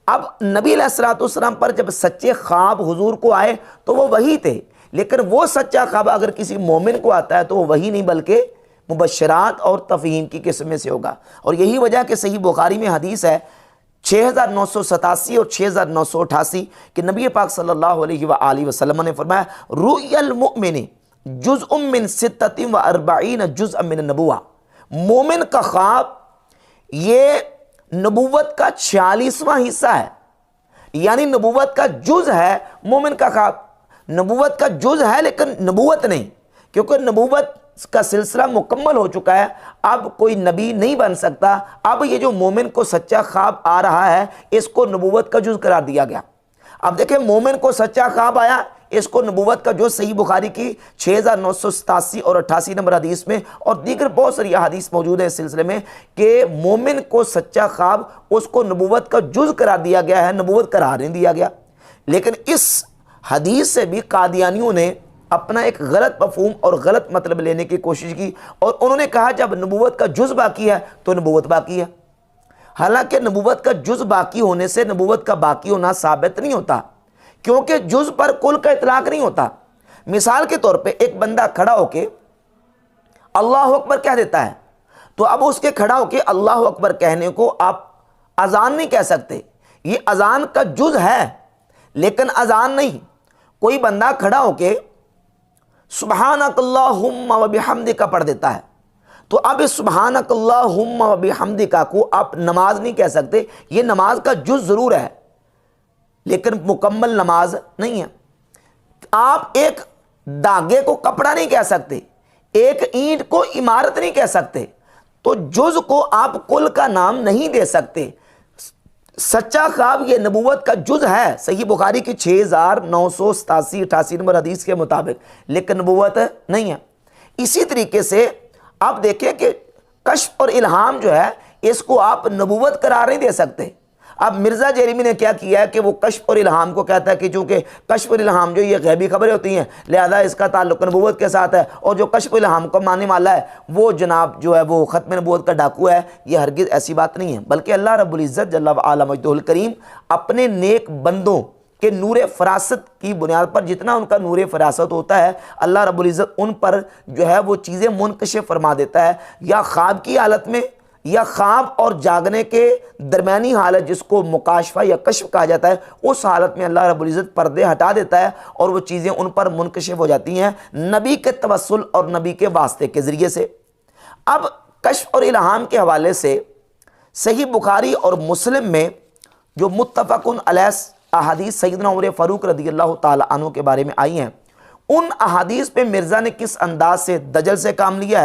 اب نبی علیہ الصلوۃ والسلام پر جب سچے خواب حضور کو آئے تو وہ وہی تھے، لیکن وہ سچا خواب اگر کسی مومن کو آتا ہے تو وہ وہی نہیں بلکہ مبشرات اور تفہیم کی قسم میں سے ہوگا۔ اور یہی وجہ کہ صحیح بخاری میں حدیث ہے 6987 اور 6988 کہ نبی پاک صلی اللہ علیہ وآلہ وسلم نے فرمایا رؤی المؤمن جزء من 46 جزء من النبوہ، مومن کا خواب یہ نبوت کا 46واں حصہ ہے، یعنی نبوت کا جز ہے۔ مومن کا خواب نبوت کا جز ہے لیکن نبوت نہیں، کیونکہ نبوت کا سلسلہ مکمل ہو چکا ہے، اب کوئی نبی نہیں بن سکتا۔ اب یہ جو مومن کو سچا خواب آ رہا ہے اس کو نبوت کا جز قرار دیا گیا۔ اب دیکھیں مومن کو سچا خواب آیا، اس کو نبوت کا جو صحیح بخاری کی 6987 اور 88 نمبر حدیث میں اور دیگر بہت ساری حدیث موجود ہے اس سلسلے میں کہ مومن کو سچا خواب اس کو نبوت کا جز قرار دیا گیا ہے، نبوت قرار نہیں دیا گیا۔ لیکن اس حدیث سے بھی قادیانیوں نے اپنا ایک غلط مفہوم اور غلط مطلب لینے کی کوشش کی، اور انہوں نے کہا جب نبوت کا جز باقی ہے تو نبوت باقی ہے۔ حالانکہ نبوت کا جز باقی ہونے سے نبوت کا باقی ہونا ثابت نہیں ہوتا، کیونکہ جز پر کل کا اطلاق نہیں ہوتا۔ مثال کے طور پہ ایک بندہ کھڑا ہو کے اللہ اکبر کہہ دیتا ہے، تو اب اس کے کھڑا ہو کے اللہ اکبر کہنے کو آپ اذان نہیں کہہ سکتے، یہ اذان کا جز ہے لیکن اذان نہیں۔ کوئی بندہ کھڑا ہو کے سبحانک اللہم و بحمدک پڑھ دیتا ہے، تو اب اس سبحانک اللہم و بحمدک کو آپ نماز نہیں کہہ سکتے، یہ نماز کا جز ضرور ہے لیکن مکمل نماز نہیں ہے۔ آپ ایک داغے کو کپڑا نہیں کہہ سکتے، ایک اینٹ کو عمارت نہیں کہہ سکتے، تو جز کو آپ کل کا نام نہیں دے سکتے۔ سچا خواب یہ نبوت کا جز ہے صحیح بخاری کی 6987-88 نمبر حدیث کے مطابق، لیکن نبوت نہیں ہے۔ اسی طریقے سے آپ دیکھیں کہ کشف اور الہام جو ہے اس کو آپ نبوت قرار نہیں دے سکتے۔ اب مرزا جیریمی نے کیا کیا ہے کہ وہ کشف اور الہام کو کہتا ہے کہ چونکہ کشف اور الہام جو یہ غیبی خبریں ہوتی ہیں لہذا اس کا تعلق نبوت کے ساتھ ہے، اور جو کشف الہام کو ماننے والا ہے وہ جناب جو ہے وہ ختم نبوت کا ڈاکو ہے۔ یہ ہرگز ایسی بات نہیں ہے، بلکہ اللہ رب العزت جل وعلا مجدہ الکریم اپنے نیک بندوں کہ نور فراست کی بنیاد پر جتنا ان کا نور فراست ہوتا ہے اللہ رب العزت ان پر جو ہے وہ چیزیں منکشف فرما دیتا ہے، یا خواب کی حالت میں یا خواب اور جاگنے کے درمیانی حالت جس کو مکاشفہ یا کشف کہا جاتا ہے، اس حالت میں اللہ رب العزت پردے ہٹا دیتا ہے اور وہ چیزیں ان پر منکشف ہو جاتی ہیں نبی کے توسل اور نبی کے واسطے کے ذریعے سے۔ اب کشف اور الہام کے حوالے سے صحیح بخاری اور مسلم میں جو متفقن علیہ احادیث سیدنا عمر فاروق رضی اللہ تعالی عنہ کے بارے میں آئی ہیں، ان احادیث پہ مرزا نے کس انداز سے دجل سے کام لیا ہے